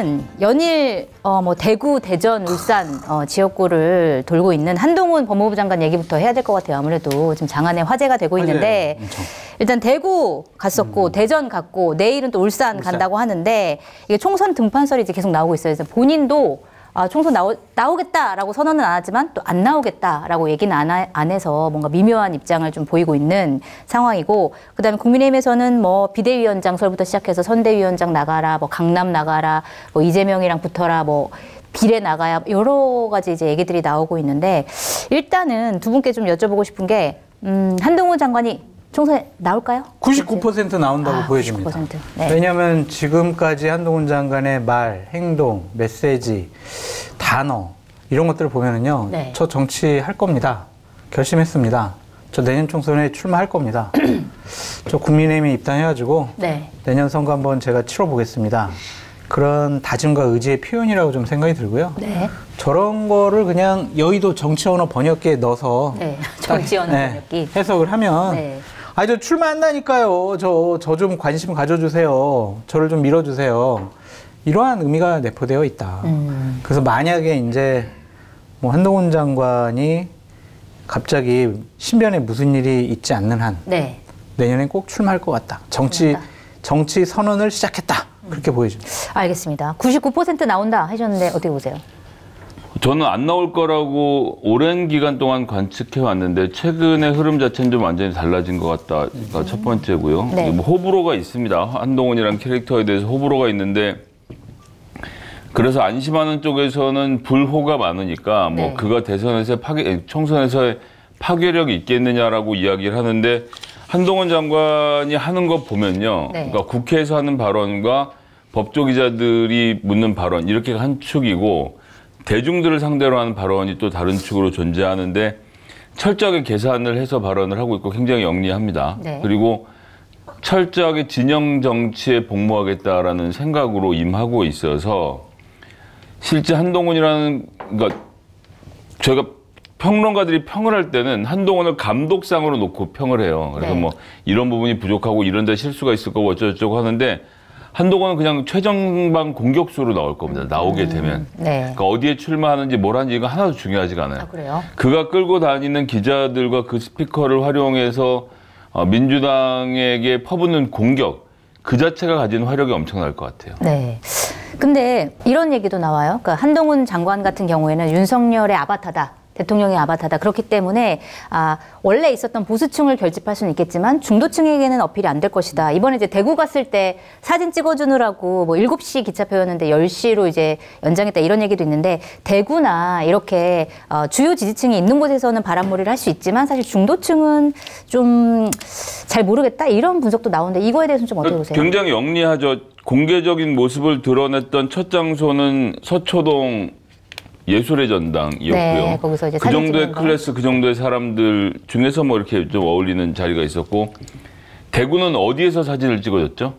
일단은 연일 뭐 대구, 대전, 울산 지역구를 돌고 있는 한동훈 법무부 장관 얘기부터 해야 될 것 같아요. 아무래도 지금 장안에 화제가 되고 있는데 일단 대구 갔었고 대전 갔고 내일은 또 울산 간다고 하는데 이게 총선 등판설이 이제 계속 나오고 있어요. 그래서 본인도 총선 나오겠다라고 선언은 안 하지만 또 안 나오겠다라고 얘기는 안 해서 뭔가 미묘한 입장을 좀 보이고 있는 상황이고, 그다음에 국민의힘에서는 뭐 비대위원장설부터 시작해서 선대위원장 나가라, 뭐 강남 나가라, 뭐 이재명이랑 붙어라, 뭐 비례 나가야, 여러 가지 이제 얘기들이 나오고 있는데, 일단은 두 분께 좀 여쭤보고 싶은 게 한동훈 장관이 총선에 나올까요? 99% 나온다고 보여집니다. 99%. 네. 왜냐하면 지금까지 한동훈 장관의 말, 행동, 메시지, 단어 이런 것들을 보면은요. 네. 저 정치할 겁니다. 결심했습니다. 저 내년 총선에 출마할 겁니다. 저 국민의힘에 입당해가지고 네. 내년 선거 한번 제가 치러보겠습니다. 그런 다짐과 의지의 표현이라고 좀 생각이 들고요. 네. 저런 거를 그냥 여의도 정치 언어 번역기에 넣어서 네. 정치 언어 번역기 해석을 하면 네. 저 출마한다니까요. 저 좀 관심 가져주세요. 저를 좀 밀어주세요. 이러한 의미가 내포되어 있다. 그래서 만약에 이제 뭐 한동훈 장관이 갑자기 신변에 무슨 일이 있지 않는 한 네. 내년엔 꼭 출마할 것 같다. 정치 선언을 시작했다. 그렇게 보여집니다. 알겠습니다. 99% 나온다 하셨는데 어떻게 보세요? 저는 안 나올 거라고 오랜 기간 동안 관측해 왔는데 최근의 흐름 자체는 좀 완전히 달라진 것 같다가 첫 번째고요. 네. 뭐 호불호가 있습니다. 한동훈이라는 캐릭터에 대해서 호불호가 있는데, 그래서 안심하는 쪽에서는 불호가 많으니까 뭐 네. 그가 대선에서 총선에서의 파괴력이 있겠느냐라고 이야기를 하는데, 한동훈 장관이 하는 거 보면요. 네. 그러니까 국회에서 하는 발언과 법조기자들이 묻는 발언 이렇게 한 축이고, 대중들을 상대로 하는 발언이 또 다른 축으로 존재하는데 철저하게 계산을 해서 발언을 하고 있고 굉장히 영리합니다. 네. 그리고 철저하게 진영 정치에 복무하겠다라는 생각으로 임하고 있어서 실제 한동훈이라는, 그러니까 저희가 평론가들이 평을 할 때는 한동훈을 감독상으로 놓고 평을 해요. 그래서 네. 뭐 이런 부분이 부족하고 이런 데 실수가 있을 거고 어쩌고저쩌고 하는데, 한동훈은 그냥 최전방 공격수로 나올 겁니다. 나오게 되면. 네. 그러니까 어디에 출마하는지 뭘 하는지 이거 하나도 중요하지가 않아요. 아, 그래요? 그가 끌고 다니는 기자들과 그 스피커를 활용해서 민주당에게 퍼붓는 공격, 그 자체가 가진 화력이 엄청날 것 같아요. 네. 근데 이런 얘기도 나와요. 그러니까 한동훈 장관 같은 경우에는 윤석열의 아바타다. 대통령의 아바타다. 그렇기 때문에 원래 있었던 보수층을 결집할 수는 있겠지만 중도층에게는 어필이 안 될 것이다. 이번에 이제 대구 갔을 때 사진 찍어주느라고 뭐 7시 기차표였는데 10시로 이제 연장했다 이런 얘기도 있는데, 대구나 이렇게 주요 지지층이 있는 곳에서는 바람몰이를 할 수 있지만 사실 중도층은 좀 잘 모르겠다 이런 분석도 나오는데, 이거에 대해서는 좀 어떻게 보세요? 굉장히 영리하죠. 공개적인 모습을 드러냈던 첫 장소는 서초동 예술의 전당이었고요. 네, 거기서 이제 그 정도의 클래스, 그 정도의 사람들 중에서 뭐 이렇게 좀 어울리는 자리가 있었고, 대구는 어디에서 사진을 찍어줬죠?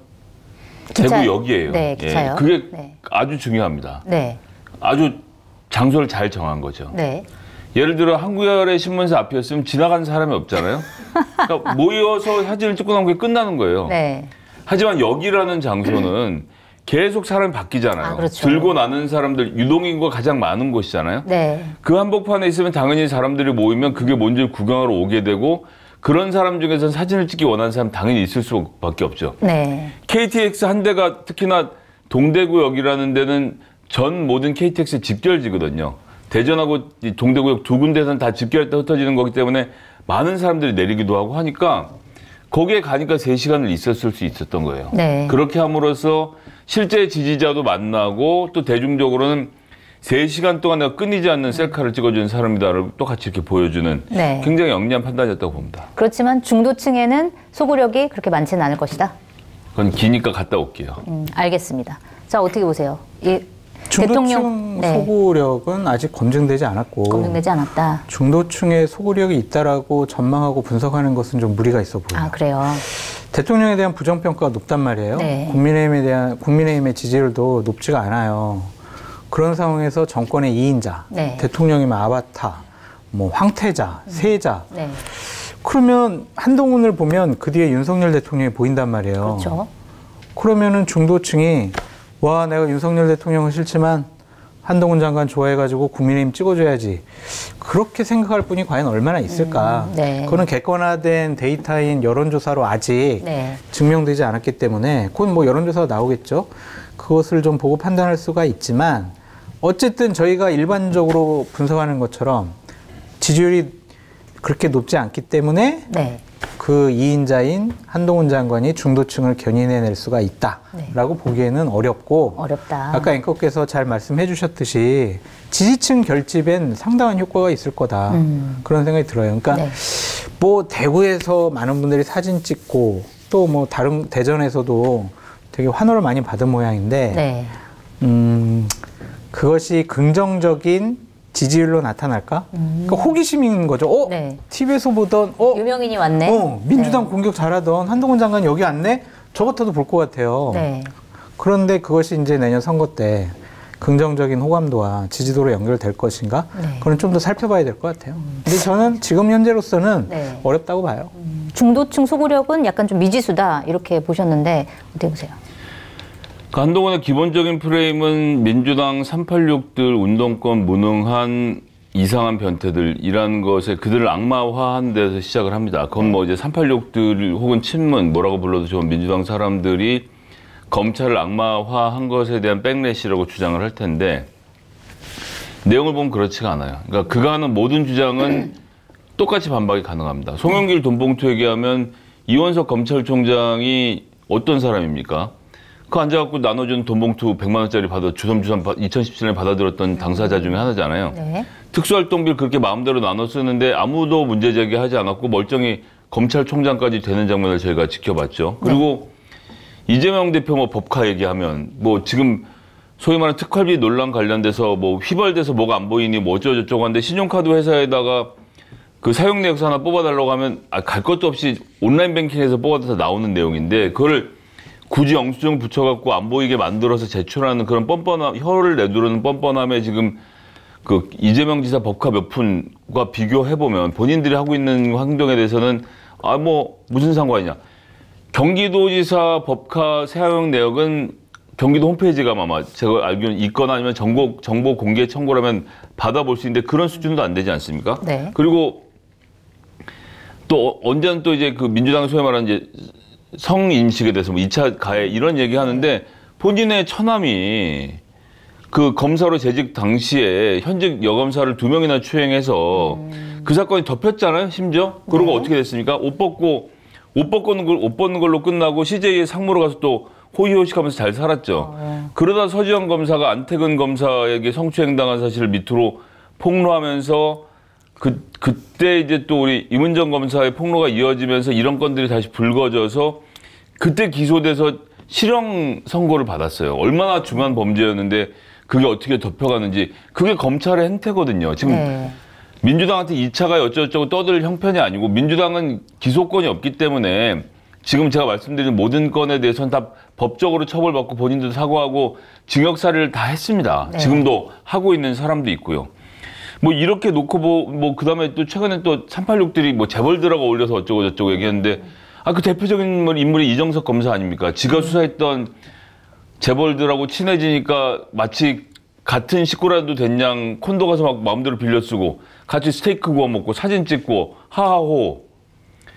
대구역이에요. 네, 기차요. 예, 그게 네. 아주 중요합니다. 네. 아주 장소를 잘 정한 거죠. 네. 예를 들어 한국열의 신문사 앞이었으면 지나가는 사람이 없잖아요. 그러니까 모여서 사진을 찍고 나면 그게 끝나는 거예요. 네. 하지만 여기라는 장소는 계속 사람이 바뀌잖아요. 그렇죠. 들고 나는 사람들, 유동인구가 가장 많은 곳이잖아요. 네. 그 한복판에 있으면 당연히 사람들이 모이면 그게 뭔지 구경하러 오게 되고, 그런 사람 중에서는 사진을 찍기 원하는 사람 당연히 있을 수밖에 없죠. 네. KTX 한 대가 특히나 동대구역이라는 데는 전 모든 KTX 집결지거든요. 대전하고 동대구역 두 군데에서는 다 집결할 때 흩어지는 거기 때문에 많은 사람들이 내리기도 하고 하니까 거기에 가니까 3시간을 있었을 수 있었던 거예요. 네. 그렇게 함으로써 실제 지지자도 만나고 또 대중적으로는 3시간 동안 내가 끊이지 않는 셀카를 찍어주는 사람이다를 똑같이 이렇게 보여주는 네. 굉장히 영리한 판단이었다고 봅니다. 그렇지만 중도층에는 소구력이 그렇게 많지는 않을 것이다. 그건 기니까 갔다 올게요. 알겠습니다. 자, 어떻게 보세요? 중도층 소구력은 아직 검증되지 않았고, 검증되지 않았다. 중도층의 소구력이 있다라고 전망하고 분석하는 것은 좀 무리가 있어 보여요. 아, 그래요? 대통령에 대한 부정평가가 높단 말이에요. 네. 국민의힘의 지지율도 높지가 않아요. 그런 상황에서 정권의 2인자, 네. 대통령이면 아바타, 뭐 황태자, 세자. 네. 그러면 한동훈을 보면 그 뒤에 윤석열 대통령이 보인단 말이에요. 그렇죠. 그러면은 중도층이 와, 내가 윤석열 대통령은 싫지만 한동훈 장관 좋아해가지고 국민의힘 찍어줘야지. 그렇게 생각할 분이 과연 얼마나 있을까. 네. 그거는 객관화된 데이터인 여론조사로 아직 네. 증명되지 않았기 때문에 그건 뭐 여론조사가 나오겠죠. 그것을 좀 보고 판단할 수가 있지만 어쨌든 저희가 일반적으로 분석하는 것처럼 지지율이 그렇게 높지 않기 때문에 네. 그 2인자인 한동훈 장관이 중도층을 견인해낼 수가 있다라고 보기에는 어렵고 어렵다. 아까 앵커께서 잘 말씀해 주셨듯이 지지층 결집엔 상당한 효과가 있을 거다. 그런 생각이 들어요. 그러니까 네. 뭐 대구에서 많은 분들이 사진 찍고 또 뭐 다른 대전에서도 되게 환호를 많이 받은 모양인데 네. 그것이 긍정적인 지지율로 나타날까? 그러니까 호기심인 거죠. 네. TV에서 보던 유명인이 왔네. 민주당 네. 공격 잘하던 한동훈 장관 여기 왔네? 저 같아도 볼 것 같아요. 네. 그런데 그것이 이제 내년 선거 때 긍정적인 호감도와 지지도로 연결될 것인가? 네. 그건 좀 더 살펴봐야 될 것 같아요. 근데 저는 지금 현재로서는 네. 어렵다고 봐요. 중도층 소구력은 약간 좀 미지수다 이렇게 보셨는데 어떻게 보세요? 한동훈의 기본적인 프레임은 민주당 386들 운동권 무능한 이상한 변태들이라는 것에 그들을 악마화한 데서 시작을 합니다. 그건 뭐 이제 386들 혹은 친문 뭐라고 불러도 좋은 민주당 사람들이 검찰을 악마화한 것에 대한 백래시라고 주장을 할 텐데 내용을 보면 그렇지가 않아요. 그러니까 그가 하는 모든 주장은 똑같이 반박이 가능합니다. 송영길 돈봉투 얘기하면 이원석 검찰총장이 어떤 사람입니까? 그 앉아갖고 나눠준 돈봉투 100만 원짜리 주섬주섬 2017년에 받아들였던 당사자 중에 하나잖아요. 네. 특수활동비를 그렇게 마음대로 나눠 쓰는데 아무도 문제 제기하지 않았고 멀쩡히 검찰총장까지 되는 장면을 저희가 지켜봤죠. 그리고 이재명 대표 뭐 법카 얘기하면 뭐 지금 소위 말하는 특활비 논란 관련돼서 뭐 휘발돼서 뭐가 안 보이니 뭐 어쩌고저쩌고 하는데 신용카드 회사에다가 그 사용 내역서 하나 뽑아달라고 하면 갈 것도 없이 온라인 뱅킹에서 뽑아서 나오는 내용인데 그걸 굳이 영수증 붙여갖고 안 보이게 만들어서 제출하는 그런 뻔뻔함, 혀를 내두르는 뻔뻔함에 지금 그 이재명 지사 법카 몇 푼과 비교해보면 본인들이 하고 있는 행동에 대해서는 뭐 무슨 상관이냐. 경기도지사 법카 사용 내역은 경기도 홈페이지가 아마 제가 알기로는 있거나 아니면 정보 공개 청구라면 받아볼 수 있는데 그런 수준도 안 되지 않습니까? 네. 그리고 또 언제는 또 이제 그 민주당 소위 말하는 이제 성인식에 대해서 뭐 2차 가해 이런 얘기 하는데 본인의 처남이 그 검사로 재직 당시에 현직 여검사를 2명이나 추행해서 그 사건이 덮였잖아요, 심지어. 그러고 네. 어떻게 됐습니까? 옷 벗는 걸로 끝나고 CJ의 상무로 가서 또 호의호식하면서 잘 살았죠. 그러다 서지현 검사가 안태근 검사에게 성추행당한 사실을 밑으로 폭로하면서 그때 이제 또 우리 임은정 검사의 폭로가 이어지면서 이런 건들이 다시 불거져서 그때 기소돼서 실형 선고를 받았어요. 얼마나 중한 범죄였는데 그게 어떻게 덮여가는지 그게 검찰의 행태거든요. 지금 네. 민주당한테 2차가 어쩌고저쩌고 떠들 형편이 아니고 민주당은 기소권이 없기 때문에 지금 제가 말씀드린 모든 건에 대해서는 다 법적으로 처벌받고 본인들도 사과하고 징역살이를 다 했습니다. 네. 지금도 하고 있는 사람도 있고요. 뭐 이렇게 놓고 뭐 그다음에 또 최근에 또 386들이 뭐 재벌들하고 어울려서 어쩌고저쩌고 얘기했는데 그 대표적인 인물이 이정석 검사 아닙니까? 지가 수사했던 재벌들하고 친해지니까 마치 같은 식구라도 된 양 콘도 가서 막 마음대로 빌려 쓰고 같이 스테이크 구워 먹고 사진 찍고 하하호.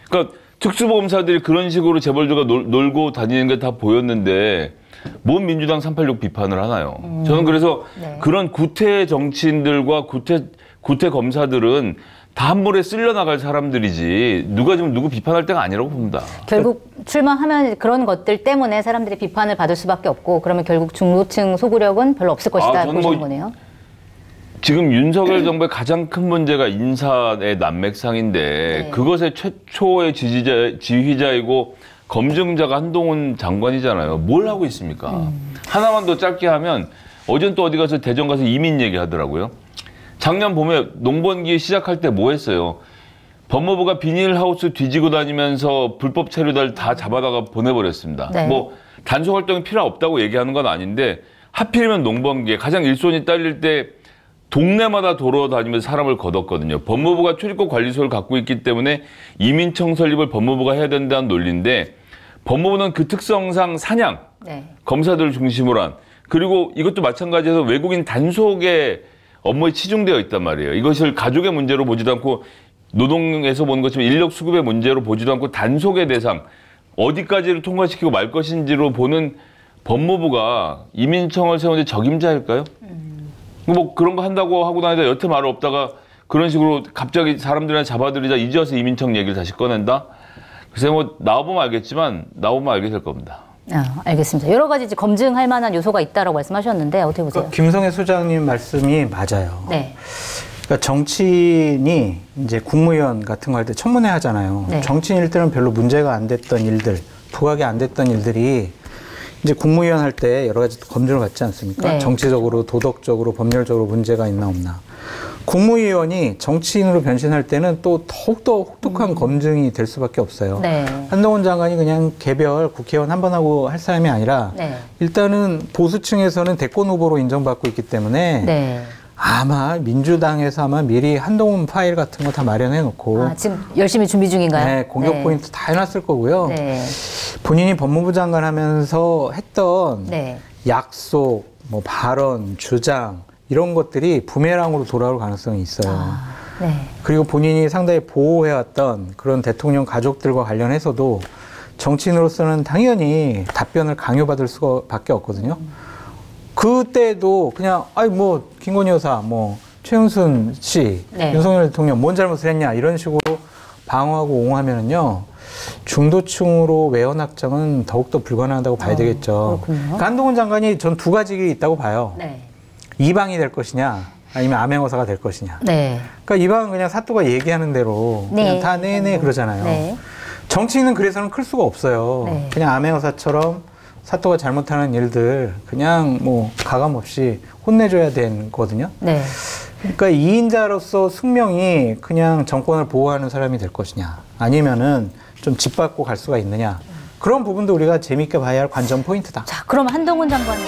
그러니까 특수보험사들이 그런 식으로 재벌들과 놀고 다니는 게 다 보였는데 뭔 민주당 386 비판을 하나요? 저는 그래서 네. 그런 구태 정치인들과 구태 검사들은 다 한 번에 쓸려나갈 사람들이지 누가 지금 누구 비판할 때가 아니라고 봅니다. 결국 출마하면 그런 것들 때문에 사람들이 비판을 받을 수밖에 없고 그러면 결국 중도층 소구력은 별로 없을 것이다 보시는 거네요. 지금 윤석열 정부의 가장 큰 문제가 인사의 난맥상인데 네. 그것의 최초의 지휘자이고 검증자가 한동훈 장관이잖아요. 뭘 하고 있습니까? 하나만 더 짧게 하면 어젠 또 어디 가서 대전 가서 이민 얘기하더라고요. 작년 봄에 농번기 시작할 때 뭐 했어요? 법무부가 비닐하우스 뒤지고 다니면서 불법 체류자를 다 잡아다가 보내버렸습니다. 네. 뭐 단속 활동이 필요 없다고 얘기하는 건 아닌데 하필이면 농번기에 가장 일손이 딸릴 때 동네마다 돌아다니면서 사람을 걷었거든요. 법무부가 출입국 관리소를 갖고 있기 때문에 이민청 설립을 법무부가 해야 된다는 논리인데 법무부는 그 특성상 사냥, 네. 검사들을 중심으로 한 그리고 이것도 마찬가지로 외국인 단속의 업무에 치중되어 있단 말이에요. 이것을 가족의 문제로 보지도 않고 노동에서 보는 것처럼 인력 수급의 문제로 보지도 않고 단속의 대상, 어디까지를 통과시키고 말 것인지로 보는 법무부가 이민청을 세우는데 적임자일까요? 뭐 그런 거 한다고 하고 다니다 여태 말 없다가 그런 식으로 갑자기 사람들이나 잡아들이자 이제 와서 이민청 얘기를 다시 꺼낸다? 글쎄 뭐 나와보면 알겠지만 나오면 알게 될 겁니다. 알겠습니다. 여러 가지 이제 검증할 만한 요소가 있다라고 말씀하셨는데 어떻게 보세요? 그러니까 김성애 소장님 말씀이 맞아요. 네. 그러니까 정치인이 이제 국무위원 같은 거 할 때 청문회 하잖아요. 네. 정치인일 때는 별로 문제가 안 됐던 일들, 부각이 안 됐던 일들이 이제 국무위원 할 때 여러 가지 검증을 받지 않습니까? 네. 정치적으로, 도덕적으로, 법률적으로 문제가 있나 없나. 국무위원이 정치인으로 변신할 때는 또 더욱더 혹독한 검증이 될 수밖에 없어요. 네. 한동훈 장관이 그냥 개별 국회의원 한 번 하고 할 사람이 아니라 네. 일단은 보수층에서는 대권 후보로 인정받고 있기 때문에 네. 아마 민주당에서 아마 미리 한동훈 파일 같은 거 다 마련해 놓고 지금 열심히 준비 중인가요? 네, 공격 포인트 다 해놨을 거고요. 네. 본인이 법무부 장관 하면서 했던 네. 약속, 뭐 발언, 주장 이런 것들이 부메랑으로 돌아올 가능성이 있어요. 네. 그리고 본인이 상당히 보호해왔던 그런 대통령 가족들과 관련해서도 정치인으로서는 당연히 답변을 강요받을 수밖에 없거든요. 그때도 그냥 아이 뭐 김건희 여사, 뭐 최은순 씨, 네. 윤석열 대통령 뭔 잘못을 했냐 이런 식으로 방어하고 옹호하면은요 중도층으로 외연 확장은 더욱더 불가능하다고 봐야 되겠죠. 그렇군요. 그러니까 한동훈 장관이 전 두 가지 길이 있다고 봐요. 네. 이방이 될 것이냐 아니면 암행어사가 될 것이냐. 네. 그러니까 이방은 그냥 사또가 얘기하는 대로 네. 그냥 다 네네 그러잖아요. 네. 정치인은 그래서는 클 수가 없어요. 네. 그냥 암행어사처럼 사또가 잘못하는 일들 그냥 뭐 가감 없이 혼내줘야 되는 거거든요. 네. 그러니까 2인자로서 숙명이 그냥 정권을 보호하는 사람이 될 것이냐 아니면은 좀 짓밟고 갈 수가 있느냐 그런 부분도 우리가 재밌게 봐야 할 관전 포인트다. 자, 그럼 한동훈 장관님.